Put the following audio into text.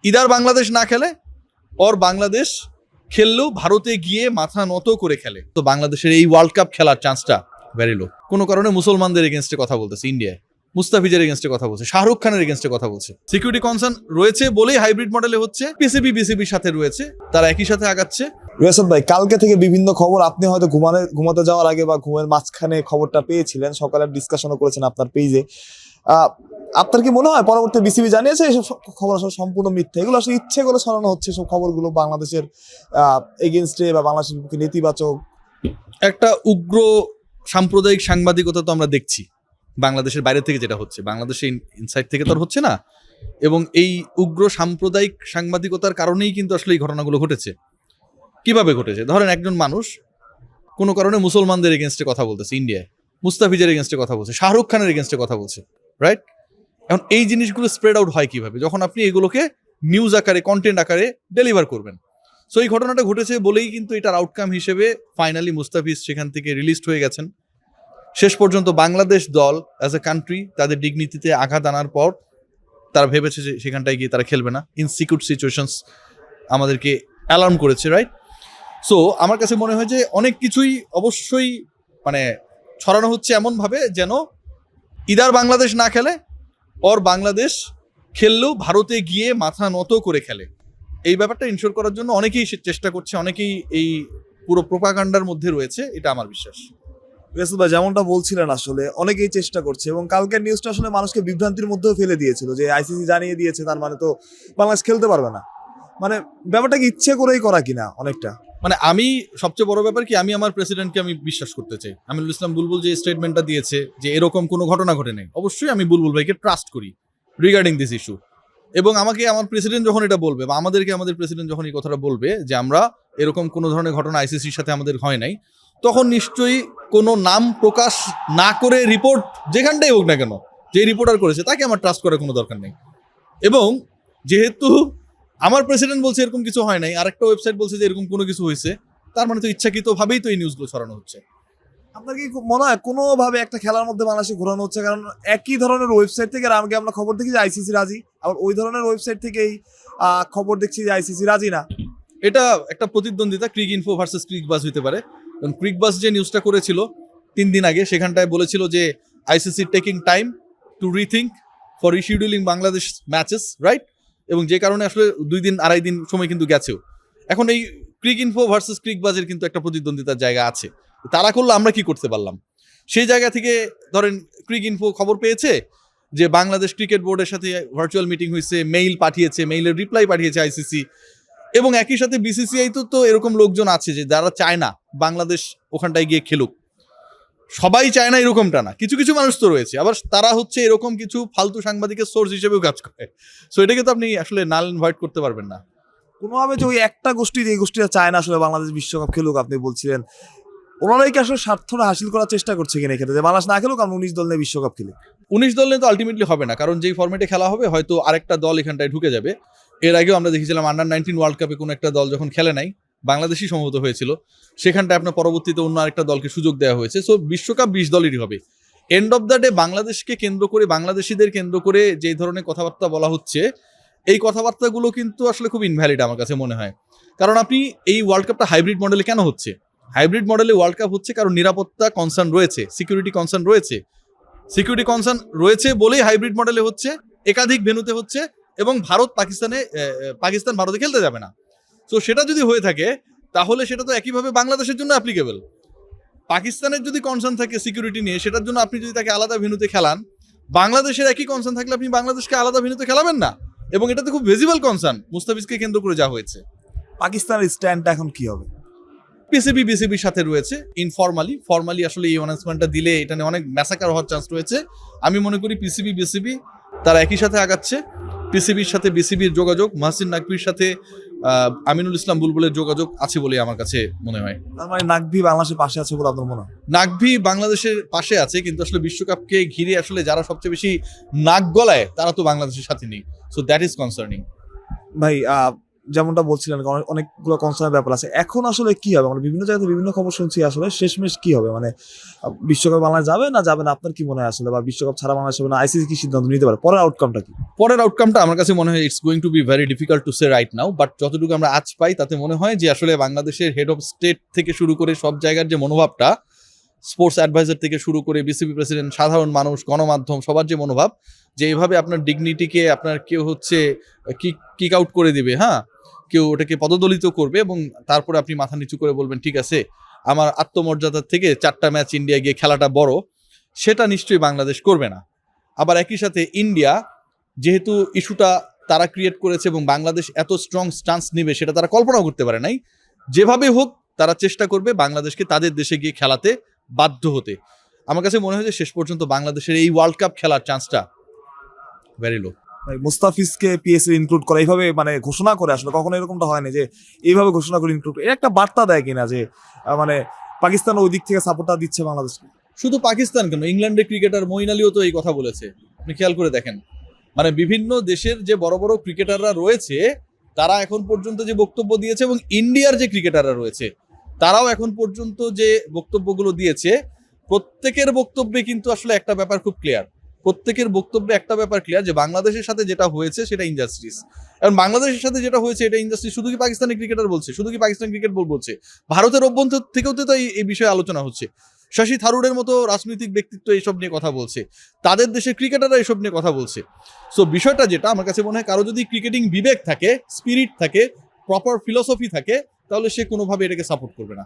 Either Bangladesh না খেলে और বাংলাদেশ খেললেও ভারতে গিয়ে মাথা নত করে খেলে, তো বাংলাদেশের এই ওয়ার্ল্ড কাপ খেলার চান্সটা ভেরি লো। কোনো কারণে মুসলমানদের এগেনস্টে কথা বলতেছে ইন্ডিয়ায়, মুস্তাফিজের এগেনস্টে কথা বলছে, শাহরুখ খানের এগেনস্টে কথা বলছে। সিকিউরিটি কনসার্ন রয়েছে বলেই হাইব্রিড মডেলে হচ্ছে, বিসিবির সাথে রয়েছে, তারা একই সাথে আগাচ্ছে। রিয়াসাত ভাই, কালকে থেকে বিভিন্ন খবর, আপনি হয়তো ঘুমাতে যাওয়ার আগে বা ঘুমের মাঝখানে খবরটা পেয়েছিলেন, সকালে ডিসকাশনও করেছেন আপনার পেজে। আপনার কি মনে হয় পরবর্তী বিসিবি জানিয়েছে এসব খবর আসলে সম্পূর্ণ মিথ্যা, এগুলো আসলে ইচ্ছে করে ছড়ানো হচ্ছে সব খবরগুলো বাংলাদেশের এগেনস্টে বা বাংলাদেশের বিপক্ষে নেতিবাচক? একটা উগ্র সাম্প্রদায়িক সাংবাদিকতা তো আমরা দেখছি বাংলাদেশের বাইরে থেকে, যেটা হচ্ছে বাংলাদেশের ইনসাইড থেকে তো আর হচ্ছে না, এবং এই উগ্র সাম্প্রদায়িক সাংবাদিকতার কারণেই কিন্তু আসলে এই ঘটনাগুলো ঘটেছে। কিভাবে ঘটেছে? ধরেন একজন মানুষ কোনো কারণে মুসলমানদের এগেনস্টে কথা বলতেছে ইন্ডিয়ায়, মুস্তাফিজের এগেনস্টে কথা বলছে, শাহরুখ খানের এগেনস্টে কথা বলছে, রাইট? এখন এই জিনিসগুলো স্প্রেড আউট হয় কিভাবে? যখন আপনি এগুলোকে নিউজ আকারে, কন্টেন্ট আকারে ডেলিভার করবেন। সো এই ঘটনাটা ঘটেছে বলেই কিন্তু এটার আউটকাম হিসেবে ফাইনালি মুস্তাফিজ সেখান থেকে রিলিজড হয়ে গেছেন। শেষ পর্যন্ত বাংলাদেশ দল অ্যাজ এ কান্ট্রি তাদের ডিগনিটিতে আঘাত আনার পর তারা ভেবেছে যে সেখানটায় গিয়ে তারা খেলবে না। ইনসিকিউর সিচুয়েশনস আমাদেরকে অ্যালার্ম করেছে, রাইট? সো আমার কাছে মনে হয় যে অনেক কিছুই অবশ্যই মানে ছড়ানো হচ্ছে এমনভাবে যেন ইদার বাংলাদেশ না খেলে और বাংলাদেশ খেললেও ভারতে গিয়ে মাথা নত করে খেলে। এই ব্যাপারটা ইনশোর করার জন্য অনেকেই চেষ্টা করছে, অনেকেই এই পুরো প্রোপাগান্ডার মধ্যে রয়েছে, এটা আমার বিশ্বাস। রিয়াসাত ভাই, যেমনটা বলছিলেন আসলে অনেকেই চেষ্টা করছে, এবং কালকের নিউজটা আসলে মানুষকে বিভ্রান্তির মধ্যেও ফেলে দিয়েছিল যে আইসিসি জানিয়ে দিয়েছে, তার মানে তো বাংলাদেশ খেলতে পারবে না। মানে ব্যাপারটা কি ইচ্ছে করেই করা কিনা অনেকটা? মানে আমি সবচেয়ে বড় ব্যাপার কি, আমি আমার প্রেসিডেন্টকে আমি বিশ্বাস করতে চাই। আমিনুল ইসলাম বুলবুল যে স্টেটমেন্টটা দিয়েছে যে এরকম কোনো ঘটনা ঘটে নাই, অবশ্যই আমি বুলবুল ভাইকে ট্রাস্ট করি রিগার্ডিং দিস ইস্যু। এবং আমাকে আমার প্রেসিডেন্ট যখন এটা বলবে, বা আমাদেরকে আমাদের প্রেসিডেন্ট যখন এই কথাটা বলবে যে আমরা এরকম কোনো ধরনের ঘটনা আইসিসির সাথে আমাদের হয় নাই, তখন নিশ্চয়ই কোনো নাম প্রকাশ না করে রিপোর্ট যেখানটাই হোক না কেন, যে রিপোর্টার করেছে তাকে আমার ট্রাস্ট করার কোনো দরকার নেই। এবং যেহেতু আমার প্রেসিডেন্ট বলছে এরকম কিছু হয় নাই, আরেকটা ওয়েবসাইট বলছে যে এরকম কোনো কিছু হয়েছে, তার মানে তো ইচ্ছাকৃতভাবেই তো এই নিউজগুলো ছড়ানো হচ্ছে। আপনার কি মনে হয় কোনোভাবে একটা খেলার মধ্যে বাংলাদেশে ঘোরানো হচ্ছে? কারণ একই ধরনের ওয়েবসাইট থেকে আগে আমরা খবর দেখি যে আইসিসি রাজি, আবার ওই ধরনের ওয়েবসাইট থেকেই খবর দেখছি যে আইসিসি রাজি না। এটা একটা প্রতিদ্বন্দ্বিতা, ক্রিক ইনফো ভার্সেস ক্রিক বাস হতে পারে। কারণ ক্রিক বাস যে নিউজটা করেছিল 3 দিন আগে, সেখানটায় বলেছিল যে ICC taking time to rethink for rescheduling Bangladesh matches, right? এবং যে কারণে আসলে 2 দিন 2.5 দিন সময় কিন্তু গেছেও। এখন এই ক্রিক ইনফো ভার্সেস ক্রিক বাজের কিন্তু একটা প্রতিদ্বন্দ্বিতার জায়গা আছে, তারা করলে আমরা কি করতে পারলাম? সেই জায়গা থেকে ধরেন ক্রিক ইনফো খবর পেয়েছে যে বাংলাদেশ ক্রিকেট বোর্ডের সাথে ভার্চুয়াল মিটিং হয়েছে, মেইল পাঠিয়েছে, মেইলের রিপ্লাই পাঠিয়েছে আইসিসি, এবং একই সাথে বিসিসিআই তো এরকম লোকজন আছে যে যারা চায় না বাংলাদেশ ওখানটায় গিয়ে খেলুক। সবাই চায় না এরকমটা না, কিছু কিছু মানুষ তো রয়েছে, আবার তারা হচ্ছে এরকম কিছু ফালতু সাংবাদিকের সোর্স হিসেবেও কাজ করে। সো এটাকে তো আপনি আসলে নাল অ্যাভয়েড করতে পারবেন না কোনোভাবে। যে ওই একটা গোষ্ঠী, যে গোষ্ঠীটা চায় না আসলে বাংলাদেশ বিশ্বকাপ খেলুক, আপনি বলছিলেন ওনারাই কি আসলে স্বার্থটা হাসিল করার চেষ্টা করছে কিনা এক্ষেত্রে, যে বাংলাদেশ না খেলুক, আমরা 19 দল নিয়ে বিশ্বকাপ খেলি? 19 দল নিয়ে তো আলটিমেটলি হবে না, কারণ যেই ফরম্যাটে খেলা হবে হয়তো আরেকটা দল এখানটায় ঢুকে যাবে। এর আগেও আমরা দেখেছিলাম আন্ডার-19 ওয়ার্ল্ড কাপে কোনো একটা দল যখন খেলে নাই, বাংলাদেশই সম্ভবত হয়েছিল, সেখানটায় আপনার পরবর্তীতে অন্য আরেকটা দলকে সুযোগ দেওয়া হয়েছে। সো বিশ্বকাপ 20 দলেরই হবে। এন্ড অফ দ্য ডে বাংলাদেশকে কেন্দ্র করে, বাংলাদেশিদের কেন্দ্র করে যে ধরনের কথাবার্তা বলা হচ্ছে, এই কথাবার্তাগুলো কিন্তু আসলে খুব ইনভ্যালিড আমার কাছে মনে হয়। কারণ আপনি এই ওয়ার্ল্ড কাপটা হাইব্রিড মডেলে কেন হচ্ছে? হাইব্রিড মডেলে ওয়ার্ল্ড কাপ হচ্ছে কারণ নিরাপত্তা কনসার্ন রয়েছে, সিকিউরিটি কনসার্ন রয়েছে। সিকিউরিটি কনসার্ন রয়েছে বলেই হাইব্রিড মডেলে হচ্ছে, একাধিক ভেন্যুতে হচ্ছে, এবং পাকিস্তান ভারতে খেলতে যাবে না। তো সেটা যদি হয়ে থাকে তাহলে সেটা তো একইভাবে বাংলাদেশের জন্য অ্যাপ্লিকেবল। পাকিস্তানের যদি কনসার্ন থাকে সিকিউরিটি নিয়ে, সেটার জন্য আপনি যদি তাকে আলাদা ভেন্যুতে খেলান, বাংলাদেশের একই কনসার্ন থাকলে আপনি বাংলাদেশকে আলাদা ভেন্যুতে খেলাবেন না। এবং এটা তো খুব ভিজিবল কনসার্ন মুস্তাফিজকে কেন্দ্র করে যা হয়েছে। পাকিস্তানের স্ট্যান্ডটা এখন কি হবে? বিসিবির সাথে রয়েছে ফর্মালি আসলে এই অ্যানাউন্সমেন্টটা দিলে এটা নিয়ে অনেক ম্যাসাকার হওয়ার চান্স রয়েছে। আমি মনে করি বিসিবি তারা একই সাথে আগাচ্ছে। পিসিবির সাথে বিসিবির যোগাযোগ, মাহসিন নাকভির সাথে আমিনুল ইসলাম বুলবুলের যোগাযোগ আছে বলে আমার কাছে মনে হয়। তার মানে নাকভি বাংলাদেশের পাশে আছে বলে আপনার মনে হয়? নাকভি বাংলাদেশের পাশে আছে, কিন্তু আসলে বিশ্বকাপকে ঘিরে আসলে যারা সবচেয়ে বেশি নাক গলায় তারা তো বাংলাদেশের সাথে নেই। So that is concerning. ভাই, যেমনটা বলছিলেন অনেকগুলো কনসার্নের ব্যাপার আছে, এখন আসলে কি হবে? মানে বিভিন্ন জায়গাতে বিভিন্ন খবর শুনছি, আসলে শেষমেশ কি হবে? মানে বিশ্বকাপ বাংলাদেশ যাবে না যাবে না, আপনার কি মনে হয় আসলে? বা বিশ্বকাপ ছাড়া বাংলাদেশ হবে না, আইসিসি কি সিদ্ধান্ত নিতে পারে? পরের আউটকামটা কি? পরের আউটকামটা আমার কাছে মনে হয় it's going to be very difficult to say right now, but যতটুকু আমরা আজ পাই তাতে মনে হয় যে আসলে বাংলাদেশের হেড অফ স্টেট থেকে শুরু করে সব জায়গার যে মনোভাবটা, স্পোর্টস অ্যাডভাইজার থেকে শুরু করে বিসিবি প্রেসিডেন্ট, সাধারণ মানুষ, গণমাধ্যম, সবার যে মনোভাব যে এইভাবে আপনার ডিগনিটিকে আপনার কেউ হচ্ছে কিক আউট করে দিবে, হ্যাঁ, কেউ ওটাকে পদদলিত করবে এবং তারপরে আপনি মাথা নিচু করে বলবেন ঠিক আছে আমার আত্মমর্যাদার থেকে 4টা ম্যাচ ইন্ডিয়া গিয়ে খেলাটা বড়, সেটা নিশ্চয়ই বাংলাদেশ করবে না। আবার একই সাথে ইন্ডিয়া যেহেতু ইস্যুটা তারা ক্রিয়েট করেছে এবং বাংলাদেশ এত স্ট্রং স্টান্স নেবে সেটা তারা কল্পনাও করতে পারে নাই, যেভাবে হোক তারা চেষ্টা করবে বাংলাদেশকে তাদের দেশে গিয়ে খেলাতে বাধ্য হতে। আমার কাছে মনে হয় যে শেষ পর্যন্ত বাংলাদেশের এই ওয়ার্ল্ড কাপ খেলার চান্সটা ভেরি লো। ভাই, মুস্তাফিজকে পিএসএল ইনক্লুড করা এইভাবে মানে ঘোষণা করে, আসলে কখনো এরকমটা হয় না যে এইভাবে ঘোষণা করে ইনক্লুড, এর একটা বার্তা দেয় কিনা যে মানে পাকিস্তান ওই দিক থেকে সাপোর্টটা দিচ্ছে বাংলাদেশকে? শুধু পাকিস্তান কেন, ইংল্যান্ডের ক্রিকেটার মঈন আলীও তো এই কথা বলেছে, আপনি খেয়াল করে দেখেন। মানে বিভিন্ন দেশের যে বড় বড় ক্রিকেটাররা রয়েছে তারা এখন পর্যন্ত যে বক্তব্য দিয়েছে এবং ইন্ডিয়ার যে ক্রিকেটাররা রয়েছে তারাও এখন পর্যন্ত যে বক্তব্যগুলো দিয়েছে, প্রত্যেকের বক্তব্যে কিন্তু আসলে একটা ব্যাপার খুব ক্লিয়ার, প্রত্যেকের বক্তব্যে একটা ব্যাপার ক্লিয়ার যে বাংলাদেশের সাথে যেটা হয়েছে সেটা ইনজাস্টিস। এবং বাংলাদেশের সাথে যেটা হয়েছে এটা ইনজাস্টিস শুধু কি পাকিস্তানি ক্রিকেটার বলছে, শুধু কি পাকিস্তান ক্রিকেট বোর্ড বলছে, ভারতের অভ্যন্তর থেকেও তো এই বিষয়ে আলোচনা হচ্ছে। শশী থারুরের মতো রাজনৈতিক ব্যক্তিত্ব এইসব নিয়ে কথা বলছে, তাদের দেশের ক্রিকেটাররা এইসব নিয়ে কথা বলছে। সো বিষয়টা যেটা আমার কাছে মনে হয়, কারো যদি ক্রিকেটিং বিবেক থাকে, স্পিরিট থাকে, প্রপার ফিলসফি থাকে, তাহলে সে কোনোভাবে এটাকে সাপোর্ট করবে না।